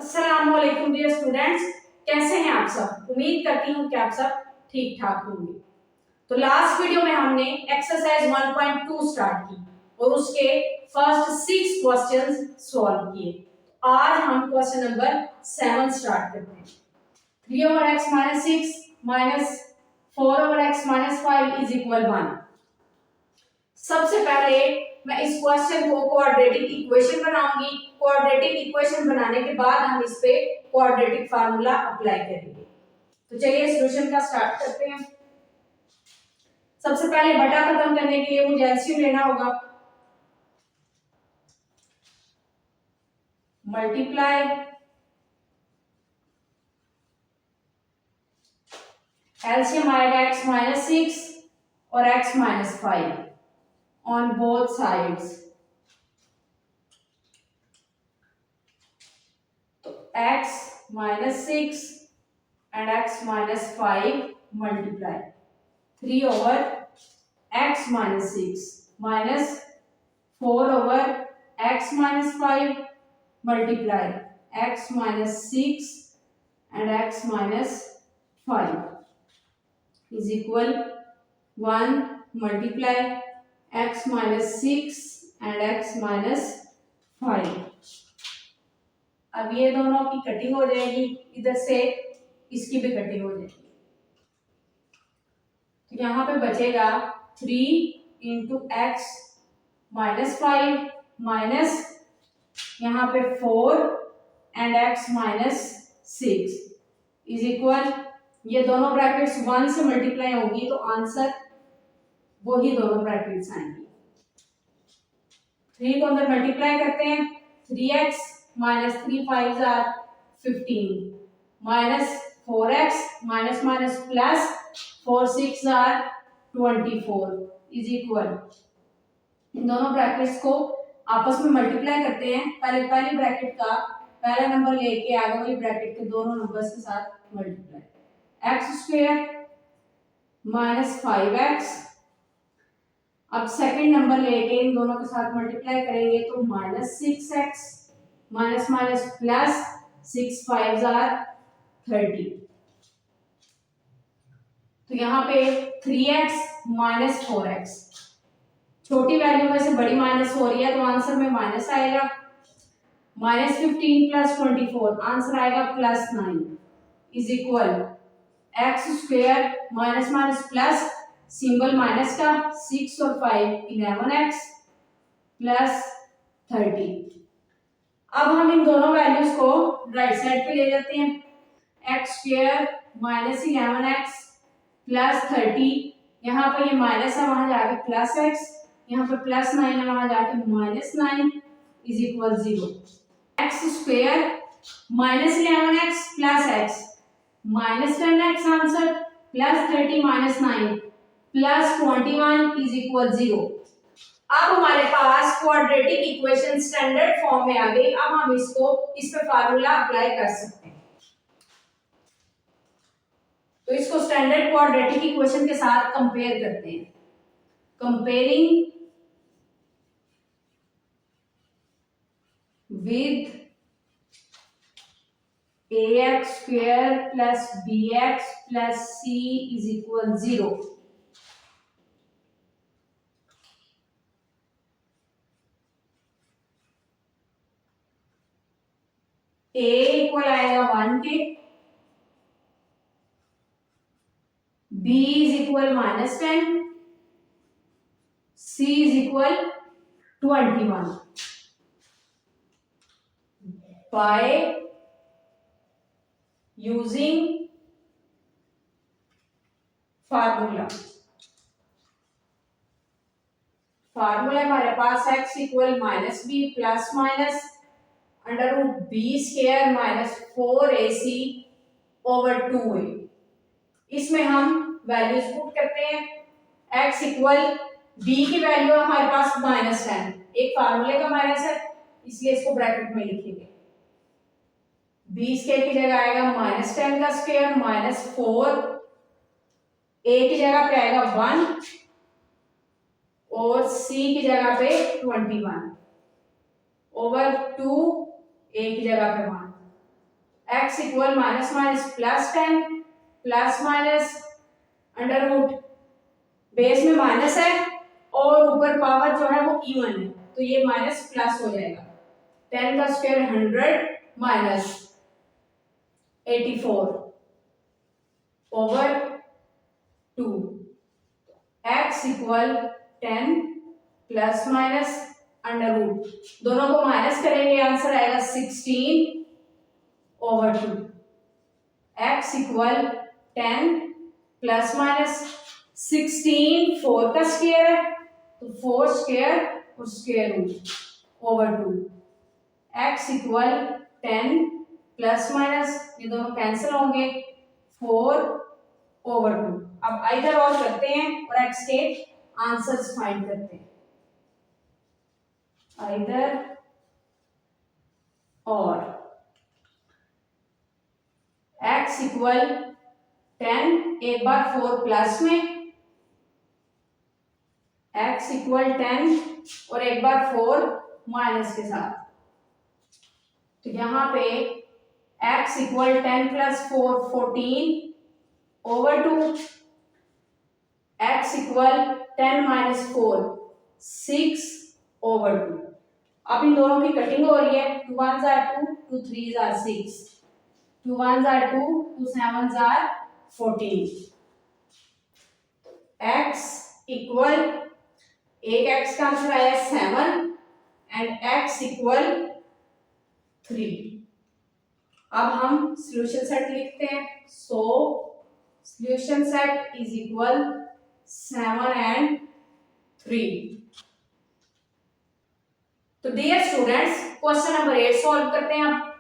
अस्सलामुअलैकुम dear students, कैसे हैं आप सब। उम्मीद करती हूँ कि आप सब ठीक ठाक होंगे। तो लास्ट वीडियो में हमने एक्सरसाइज 1.2 स्टार्ट की और उसके फर्स्ट 6 क्वेश्चंस सॉल्व किए। आज हम क्वेश्चन नंबर 7 स्टार्ट करते हैं। 3 over x minus 6 minus 4 over x minus 5 is equal 1। सबसे पहले मैं इस क्वेश्चन को क्वाड्रेटिक इक्वेशन बनाऊंगी। क्वाड्रेटिक इक्वेशन बनाने के बाद हम इस पे क्वाड्रेटिक फार्मूला अप्लाई करेंगे। तो चलिए सॉल्यूशन का स्टार्ट करते हैं। सबसे पहले बटा खत्म करने के लिए मुझे एलसीएम लेना होगा। मल्टीप्लाई एलसीएम आएगा x माइनस 6 और x minus 5 on both sides। तो x minus 6 and x minus 5 multiply 3 over x minus 6 minus 4 over x minus 5 multiply x minus 6 and x minus 5 is equal 1 multiply x minus 6 and x minus 5। अब ये दोनों की cutting हो जाएगी, इधर से इसकी भी कटिंग हो जाएगी। तो यहाँ पे बचेगा 3 इंटू एक्स माइनस 5 माइनस यहाँ पे 4 and x minus 6 is equal, ये दोनों ब्रैकेट्स 1 से मल्टीप्लाई होगी तो आंसर वही दोनों ब्रैकेट्स आएंगे। 3 को अंदर मल्टीप्लाई करते हैं, 3x minus 3 5 are 15 minus 4x minus minus plus 4 6 are 24 is equal, इन दोनों ब्रैकेट्स को आपस में मल्टीप्लाई करते हैं। पहले पहली ब्रैकेट का पहला नंबर लेके आगे वाली ब्रैकेट के दोनों नंबर्स के साथ multiply, X square minus 5x। अब सेकंड नंबर लेके इन दोनों के साथ मल्टीप्लाई करेंगे तो minus 6x minus minus plus 6 5 are 30। तो यहाँ पे 3x माइनस 4x, छोटी वैल्यू में से बड़ी माइनस हो रही है तो आंसर में माइनस आएगा। माइनस 15 प्लस 24 आंसर आएगा plus 9 is equal x square minus minus plus symbol minus का 6 और 5 11x प्लस 30। अब हम इन दोनों वैल्यूज को राइट साइड पे ले जाते हैं। X square minus 11x plus 30, यहाँ पर ये माइनस है वहां जाके प्लस x, यहाँ पे प्लस 9 है वहां जाके minus 9 is equal 0। X square minus 11x plus x minus 10x answer plus 30 minus 9 plus 21 is equal 0। अब हमारे पास क्वाड्रेटिक इक्वेशन स्टैंडर्ड फॉर्म में आ गई। अब हम इसको इस पे फार्मूला अप्लाई कर सकते हैं। तो इसको स्टैंडर्ड क्वाड्रेटिक इक्वेशन के साथ कंपेयर करते हैं। Comparing with ax square plus bx plus c is equal 0। a equal आएगा 1 के, b is equal minus 10, c is equal 21 by using formula. Formula हमारे पास x equal minus b plus minus under root b square minus 4ac over 2a। इसमें हम values put करते हैं। x equal b की value हमारे पास minus 10, एक फार्मूले का माइनस है इसलिए इसको ब्रैकेट में लिखेंगे। बी स्क्वायर की जगह आएगा माइनस 10 का स्क्वायर माइनस 4, a की जगह पे आएगा 1 और c की जगह पे 21 ओवर 2, a की जगह पे 1। x equal minus minus plus 10 plus minus under root, base में माइनस है और ऊपर पावर जो है वो इवन है, तो ये माइनस प्लस हो जाएगा। 10 का square 100 minus 84 over 2, x equal 10 plus minus under root, दोनों को माइनस करेंगे आंसर आएगा 16 over 2। x equal 10 plus minus 16 4 का स्क्वायर है तो 4 स्क्वायर और square root over 2। x equal 10 plus minus, ये दोनों कैंसिल होंगे, 4 ओवर 2। अब आइदर और करते हैं और x के आंसर्स फाइंड करते हैं। आइदर और x इक्वल 10 एक बार 4 प्लस में, x इक्वल 10 और एक बार 4 माइनस के साथ, तो यहाँ पे x equal 10 plus 4 14 over 2, x equal 10 minus 4 6 over 2। अब इन दोनों की कटिंग हो रही है, 2 1s are 2, 2 3s are 6, 2 1s are 2, 2 7s are 14। x equal एक x का आंसर आया 7 एंड x इक्वल 3। अब हम सॉल्यूशन सेट लिखते हैं, so solution set is equal 7 and 3। तो dear students, question number 8 solve करते हैं। अब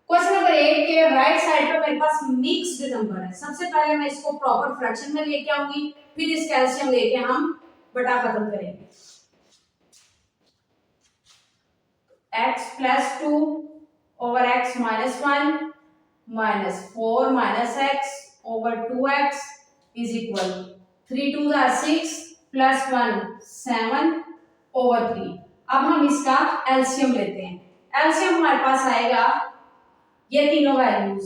क्वेश्चन नंबर 8 के राइट साइड पर मेरे पास मिक्स्ड नंबर है। सबसे पहले मैं इसको प्रॉपर फ्रैक्शन में लेके आऊंगी, फिर इस कैल्शियम लेके हम बटा खत्म करेंगे। x plus 2 over x minus 1 minus 4 minus x over 2x is equal 3 2 are 6 plus 1 7 over 3। अब हम इसका एलसीएम लेते हैं। एलसीएम हमारे पास आएगा ये तीनों values,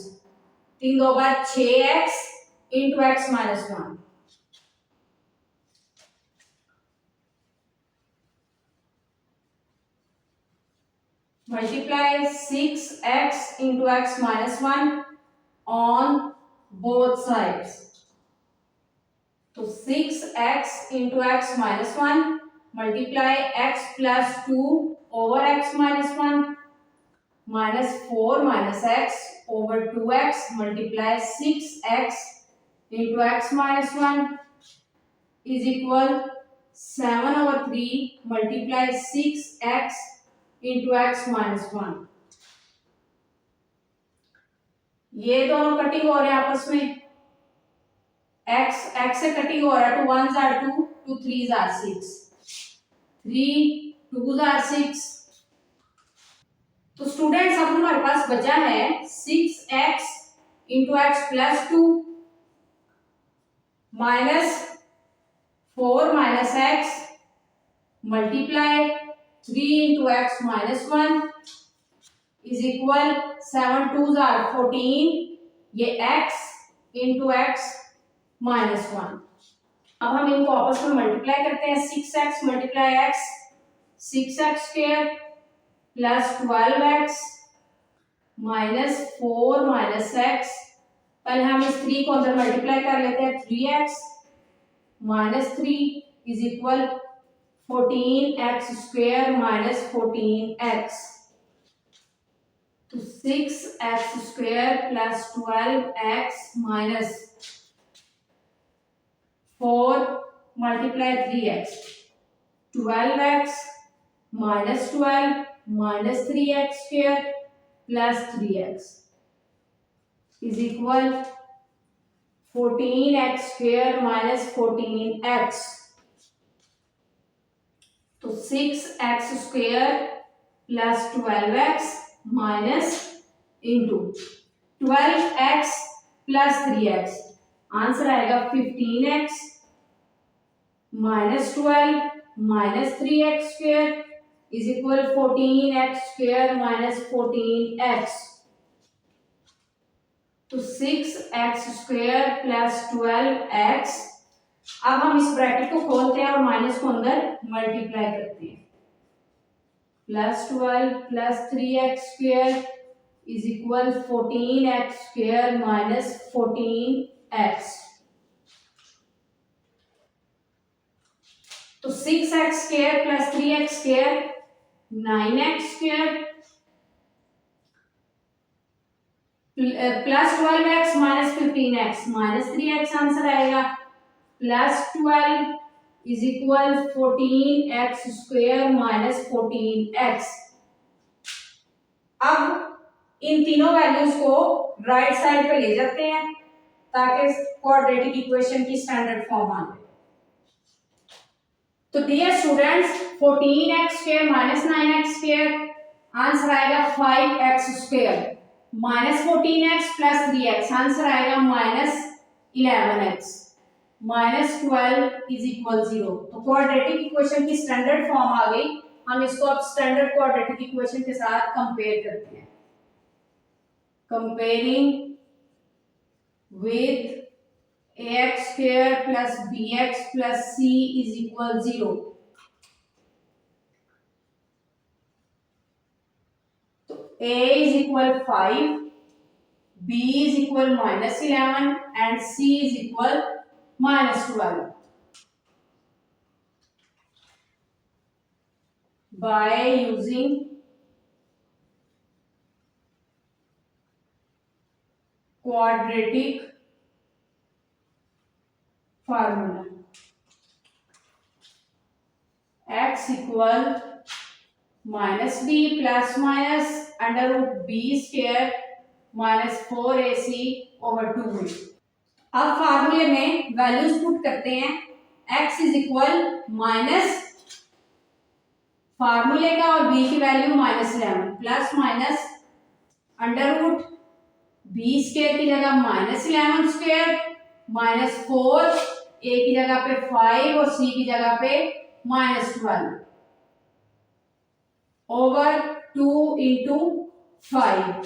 3 2 bar 6x into x minus 1, multiply 6x into x minus 1 on both sides, तो 6x into x minus 1 multiply x plus 2 over x minus 1 minus 4 minus x over 2x multiply 6x into x minus 1 is equal 7 over 3 multiply 6x into x minus 1। ये दोनों cutting हो रहे हैं आपस में, x से cutting हो रहा है, 2 1s are 2, 2 3s are 6, 3 2s are 6। तो स्टूडेंट्स अब हमारे पास बचा है 6x into x plus 2 minus 4 minus x multiply 3 into x minus 1 is equal 7 2s are 14, ये x इंटू एक्स माइनस 1। अब हम इनको आपस में मल्टीप्लाई करते हैं, 6x multiply x 6x square plus 12x minus 4 minus x, पहले हम इस 3 को अंदर मल्टीप्लाई कर लेते हैं, 3x minus 3 is equal 14x square minus 14x, तो 6x square plus 12x minus 4 multiply 3x 12x minus 12 minus 3x square plus 3x is equal 14x square minus 14x, तो 6x square plus 12x minus into 12x plus 3x, answer आएगा 15x minus 12 minus 3x square is equal 14x square minus 14x। तो 6x² plus 12x। अब हम इस bracket को खोलते हैं और माइनस को अंदर मल्टीप्लाई करते हैं। Plus 12 plus 3x² is equal 14x² minus 14x। तो 6x² plus 3x² 9x² plus 12x minus 15x minus 3x answer आएगा। Plus 12 is equal 14x² minus 14x। अब इन तीनों वैल्यूज को राइट साइड पे ले जाते हैं ताकि क्वाड्रेटिक इक्वेशन की स्टैंडर्ड फॉर्म आ जाए। तो dear students 14x² minus 9x² answer आएगा 5x² minus 14x plus 3x answer आएगा minus 11x minus 12 is equal 0। तो क्वाड्रेटिक इक्वेशन की स्टैंडर्ड फॉर्म आ गई। हम इसको अब स्टैंडर्ड क्वाड्रेटिक इक्वेशन के साथ कंपेयर करते हैं। Comparing with ax² plus bx plus c is equal 0। तो a is equal 5, b is equal minus 11 and c is equal minus 12। By using quadratic formula, x equal minus b plus minus under root b² minus 4ac over 2b। अब फार्मूले में values put करते हैं। x is equal minus फार्मूले का और b की value minus 11 plus minus under root b² की जगह माइनस 11² माइनस 4 a की जगह पे 5 और c की जगह पे minus 12 over 2 into 5।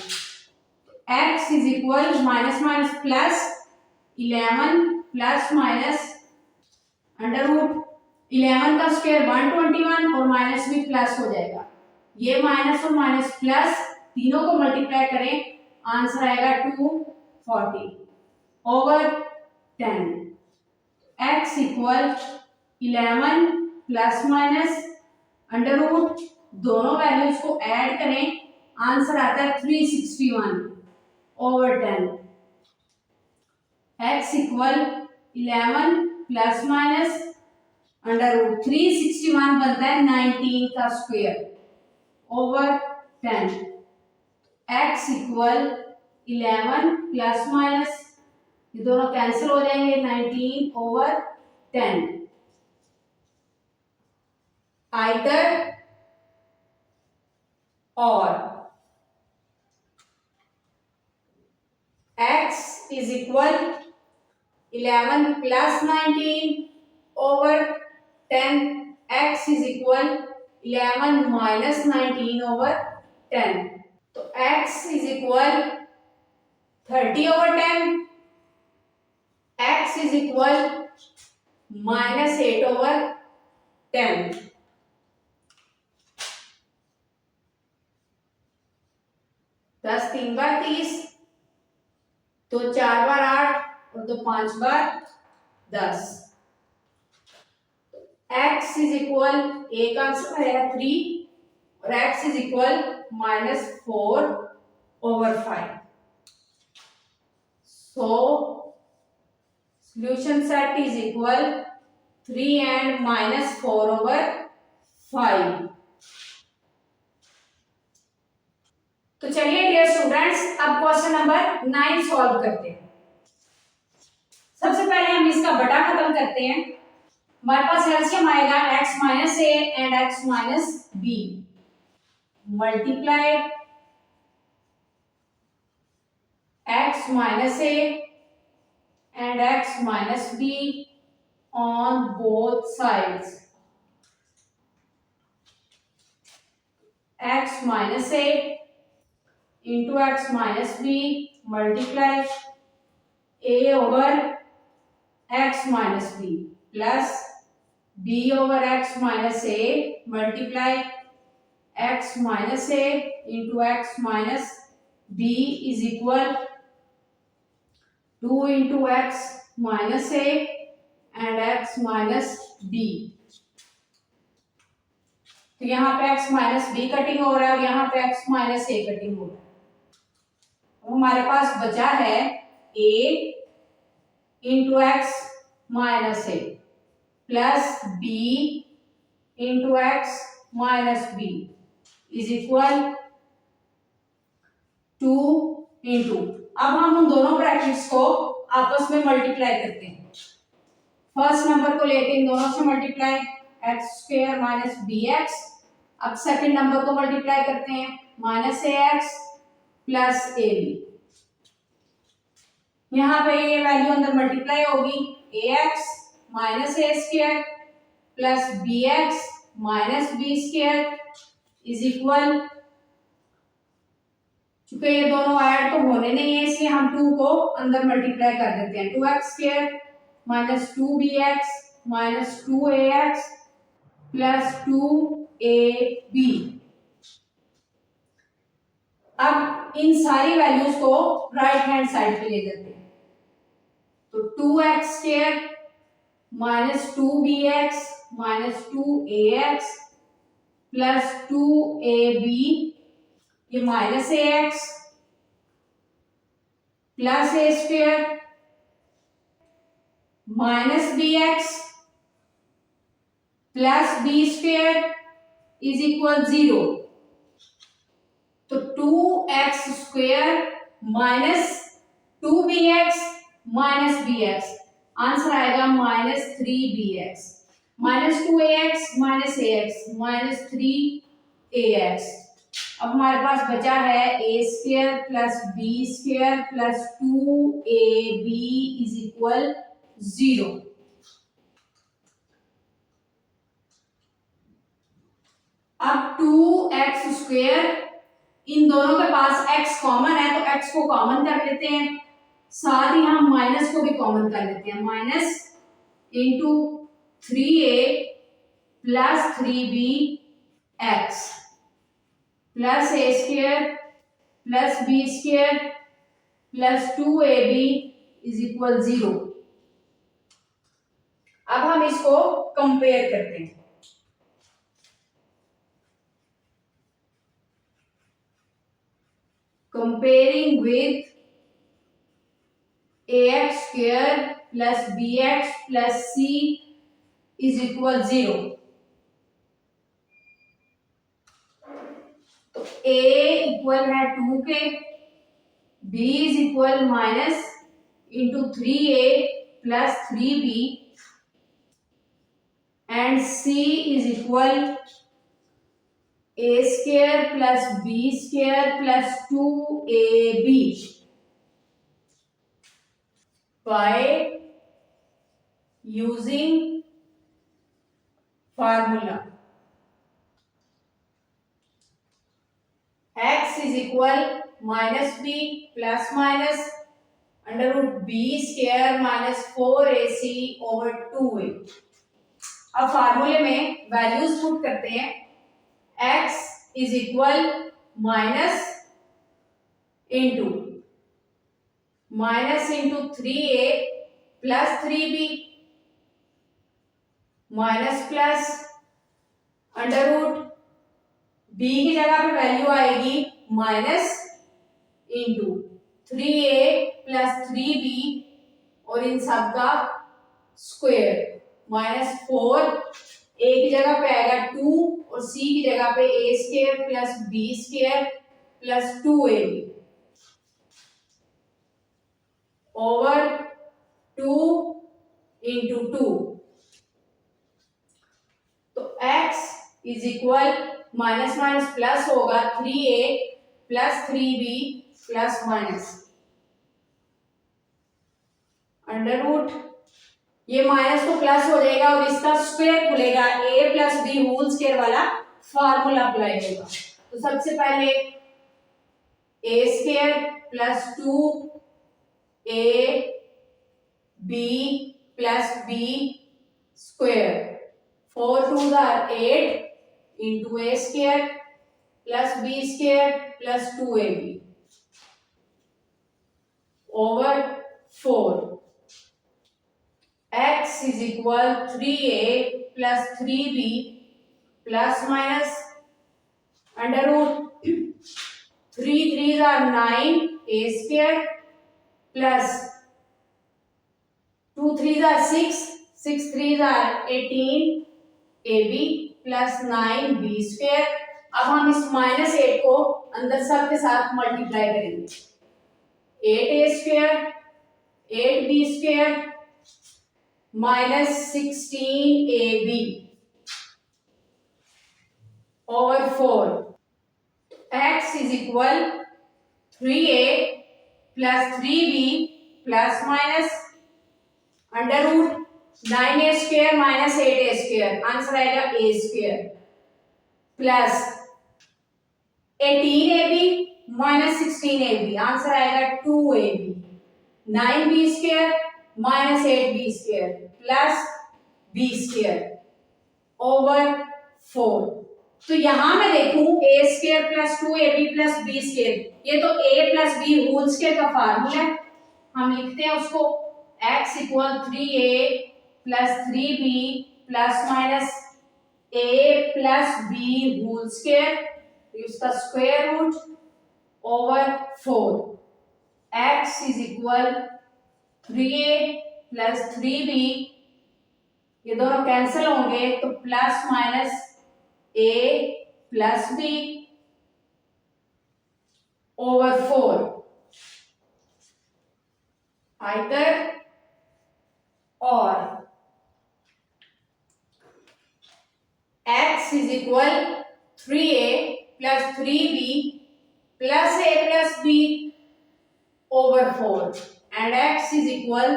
x is equal minus minus plus 11 plus minus under root 11 का स्क्वायर 121 और माइनस भी प्लस हो जाएगा। ये माइनस और माइनस प्लस तीनों को मल्टीप्लाई करें आंसर आएगा 240 over 10। x equal 11 plus minus under root दोनों वैल्यूज को ऐड करें आंसर आता है 361 over 10। x equal 11 plus minus under root 361 बनता है 19 का square over 10। x equal 11 plus minus ये दोनों कैंसिल हो जाएंगे 19 ओवर 10। आइदर और x is equal 11 plus 19 over 10, x is equal 11 minus 19 over 10। तो x is equal 30 over 10, x is equal minus 8 over 10। 10 3 बार 30, तो 4 बार 8 और 2 5 बार 10। x इज इक्वल एक answer है 3 और x is equal minus 4 over 5। So solution set is equal 3 and minus 4 over 5। तो चलिए dear students अब question number 9 solve करते हैं। सबसे पहले हम इसका बटा खत्म करते हैं। हमारे पास एलसीएम आएगा x minus a and x minus b multiply x minus a and x minus b on both sides. X minus a into x minus b multiply a over x minus b plus b over x minus a multiply x minus a into x minus b is equal 2 into x minus a and x minus b। तो यहाँ पे x minus B cutting हो रहा है और यहाँ पे x minus ए cutting हो रहा है। तो हमारे पास बचा है a into x minus a plus b into x minus b is equal 2 into, अब हम उन दोनों ब्रैकेट्स को आपस में मल्टीप्लाई करते हैं। फर्स्ट नंबर को लेके इन दोनों से multiply X square minus B X. अब सेकंड नंबर को मल्टीप्लाई करते हैं minus A X plus A B. यहाँ पे ये वैल्यू अंदर मल्टीप्लाई होगी A X minus A square plus B X minus B square is equal, चूंकि ये दोनों ऐड तो होने नहीं है इसलिए हम 2 को अंदर मल्टीप्लाई कर देते हैं। 2x square minus 2bx minus 2ax plus 2ab। अब इन सारी वैल्यूज को राइट हैंड साइड पे ले जाते हैं। तो 2x square minus 2bx minus 2ax plus 2ab, ये minus A X plus A square minus B X plus B square is equal 0। तो 2x square minus 2bx minus bx, answer आएगा minus 3bx minus 2ax minus ax minus 3ax। अब हमारे पास बचा है A square plus B square plus 2ab is equal 0। अब 2x square, इन दोनों के पास x कॉमन है तो x को कॉमन कर लेते हैं, साथ ही हम माइनस को भी कॉमन कर लेते हैं। Minus into 3a plus 3bx plus A square plus B square plus 2ab is equal 0। अब हम इसको कंपेयर करते हैं। Comparing with ax square plus bx plus c is equal 0। तो a इक्वल है 2 के, b is equal minus into 3a plus 3b and c is equal a square plus b square plus 2ab। by using formula x is equal minus b plus minus under root b square minus 4ac over 2a। अब फार्मूले में values put करते हैं। x is equal minus into minus into 3a plus 3b minus plus under root b की जगह पे value आएगी minus into 3a plus 3b और इन सब का स्क्वायर माइनस 4, a की जगह पे आएगा 2 और c की जगह पे a square plus b square plus 2ab over 2 into 2। तो x is equal minus minus plus होगा 3a plus 3b plus minus under root, ये माइनस तो प्लस हो जाएगा और इसका स्क्वायर खुलेगा, a plus B whole square वाला फार्मूला अप्लाई होगा। तो सबसे पहले A square plus 2 A B plus B square, 4 2 or 8 into A square plus B square plus 2ab over 4. X is equal 3a plus 3b plus minus under root 3 3s are 9 a square plus 2 3s are 6 6 3s are 18 ab plus 9 b square. अब हम इस -8 को अंदर सब के साथ multiply करेंगे, 8a square 8b square minus 16ab over 4. X is equal 3a plus 3b plus minus under root 9a square minus 8a square, answer आएगा a square plus 18ab minus 16ab, answer आएगा 2ab, 9b square minus 8b square plus b square over 4. तो यहां मैं देखूं a square plus 2ab plus b square, ये तो a plus b whole square का formula है, हम लिखते हैं उसको x equal 3a plus 3b plus minus a plus b whole square, उसका square root over 4. x is equal 3a plus 3b, ये दोनों कैंसिल होंगे तो plus minus a plus b over 4. Either और x is equal 3a plus 3b plus a plus b over 4 and x is equal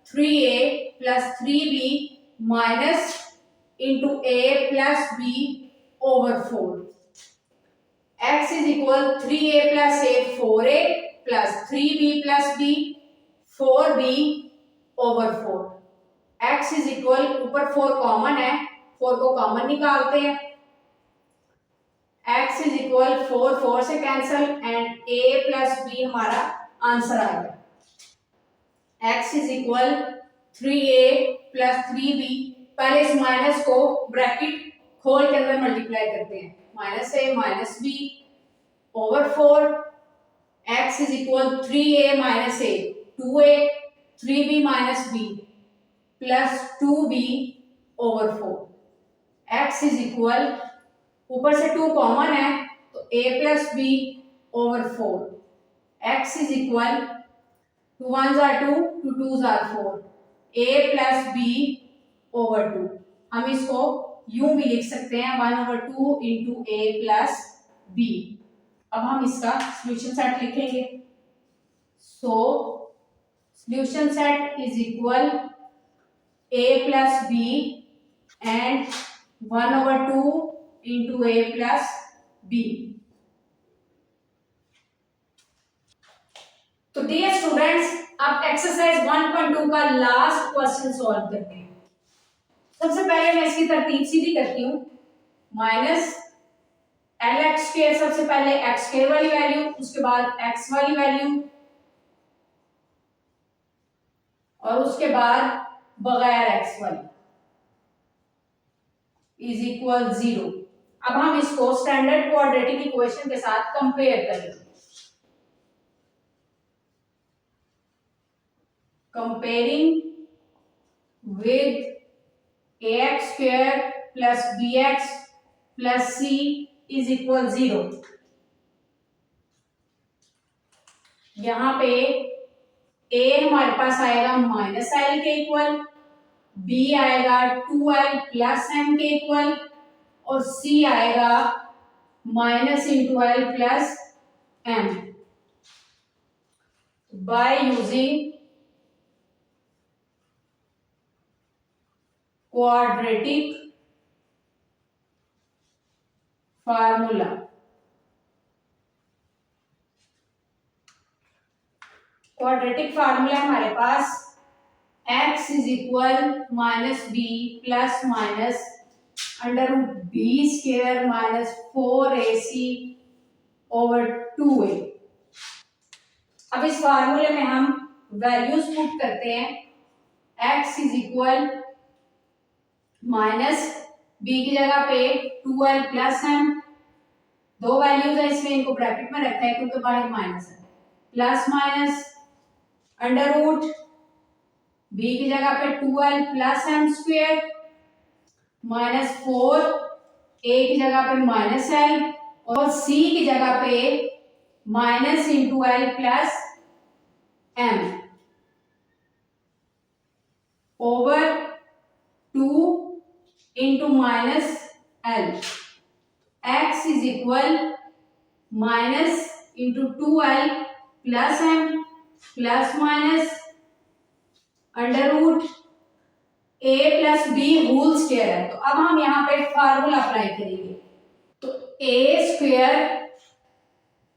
3a plus 3b minus into a plus b over 4. x is equal 3a plus a 4a plus 3b plus b 4b over 4. x is equal, ऊपर 4 common है, 4 को common निकालते हैं, x is equal 4 4 से cancel and a plus b हमारा answer आ गया. x is equal 3a plus 3b, पहले इस माइनस को ब्रैकेट खोल के अंदर मल्टीप्लाई करते हैं, minus a minus b over 4. x is equal 3a minus a 2a 3b minus b plus 2b over 4. x is equal, ऊपर से 2 कॉमन है तो a plus b over 4. x is equal 2 1s are 2 2 2s are 4, a plus b over 2. हम इसको यूं भी लिख सकते हैं 1 over 2 into a plus b. अब हम इसका सॉल्यूशन सेट लिखेंगे. सो solution set is equal a plus b and 1 over 2 into a plus b. तो डियर स्टूडेंट्स, अब एक्सरसाइज 1.2 का लास्ट क्वेश्चन सॉल्व करते हैं. सबसे पहले मैं इसकी तरतीब सीधी करती हूँ. माइनस lx स्क्वायर, सबसे पहले x स्क्वायर वाली वैल्यू, उसके बाद x वाली वैल्यू और उसके बाद बगैर x वाली इज इक्वल 0. अब हम इसको स्टैंडर्ड क्वाड्रेटिक इक्वेशन के साथ कंपेयर करेंगे. Comparing with ax square plus bx plus c is equal 0. यहां पे a हमारे पास आएगा माइनस एल के इक्वल, b आएगा 2l प्लस m के इक्वल और c आएगा minus into l plus m. By using quadratic formula quadratic formula है हमारे पास x is equal minus b plus minus under root b square minus 4ac over 2a। अब इस फार्मूले में हम वैल्यूज पुट करते हैं। x is equal minus b की जगह पे 2l प्लस m, दो वैल्यूज है इसमें, इनको ब्रैकेट में रखा है क्योंकि बाहर माइनस है, plus minus under root b की जगह पे 2l plus m square minus 4 a की जगह पे माइनस l और c की जगह पे minus into l plus m over 2 into minus l। x is equal minus into 2l plus m plus minus under root a plus B whole square है। तो अब हम यहाँ पे फार्मूला अप्लाई करेंगे। तो a square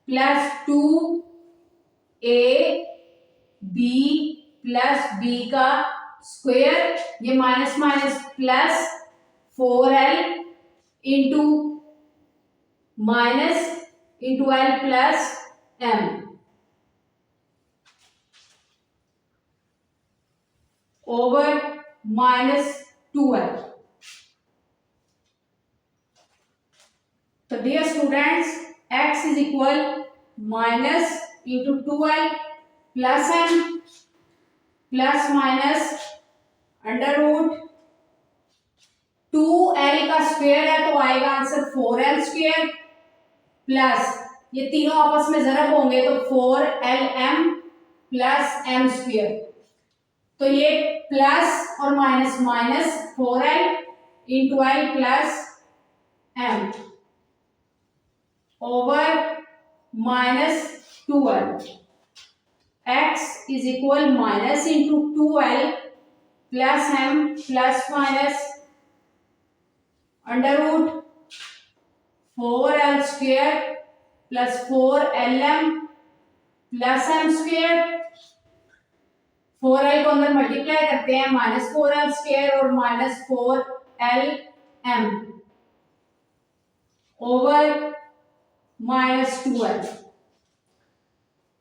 plus 2a b plus b का square, ये minus minus plus 4l into minus into l plus m over minus 2l। तो dear students x is equal minus into 2l plus m plus minus under root 2l का square है तो आएगा answer 4l square plus ये तीनों आपस में जरब होंगे तो 4lm प्लस m स्क्वायर। तो ये प्लस और minus minus 4l into l plus m over minus 2l। x is equal minus into 2l plus m plus minus under root 4l square plus 4lm plus m square. 4l को अंदर multiply करते हैं, minus 4l square और minus 4lm over minus 2l।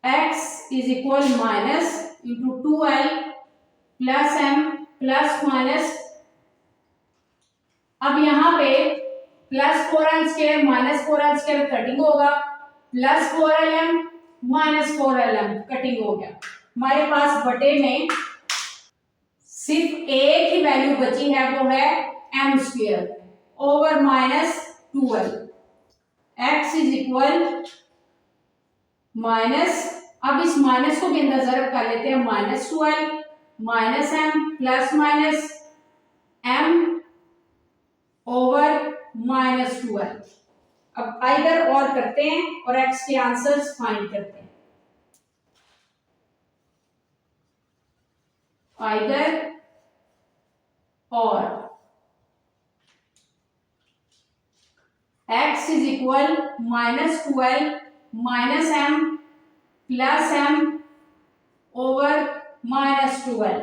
x is equal minus into 2l plus m plus minus, अब यहाँ पे plus 4l square minus 4l square cutting होगा, plus 4lm minus 4lm cutting हो गया। हमारे पास बटे में सिर्फ एक ही वैल्यू बची है, वो है m square over minus 2l। x is equal minus, अब इस माइनस को भी अंदर जरब कर लेते हैं, minus 2l minus m plus minus m over minus 2l। अब आइदर और करते हैं और x के आंसर्स फाइंड करते हैं। आइदर और x is equal minus 2l minus m plus m over minus 2l।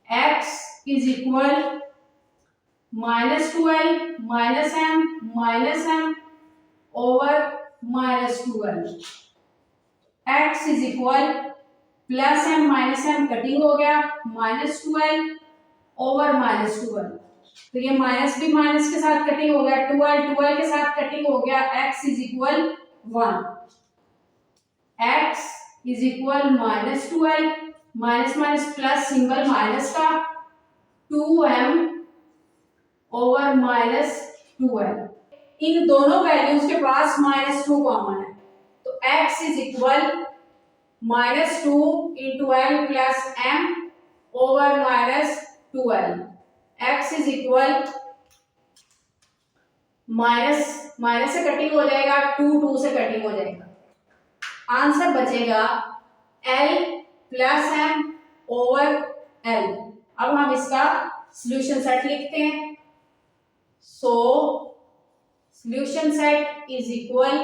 x is equal minus 2l minus m over minus 2l। x is equal plus m minus m cutting हो गया, minus 2l over minus 2l। तो ये minus भी minus के साथ cutting हो गया, 2l के साथ कटिंग हो गया। x is equal 1। x is equal minus 2l minus minus plus symbol minus का 2m ओवर माइनस 2l। इन दोनों वैल्यूज के पास माइनस 2 कॉमन है, तो x is equal minus 2 into l plus m over minus 2l। x is equal minus minus से cutting हो जाएगा, 2 से cutting हो जाएगा, आंसर बचेगा l plus m over l। अब हम इसका सॉल्यूशन सेट लिखते हैं। So solution set is equal,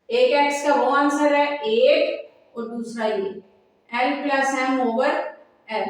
एक x का वो आंसर है 8 और दूसरा ये L plus M over L।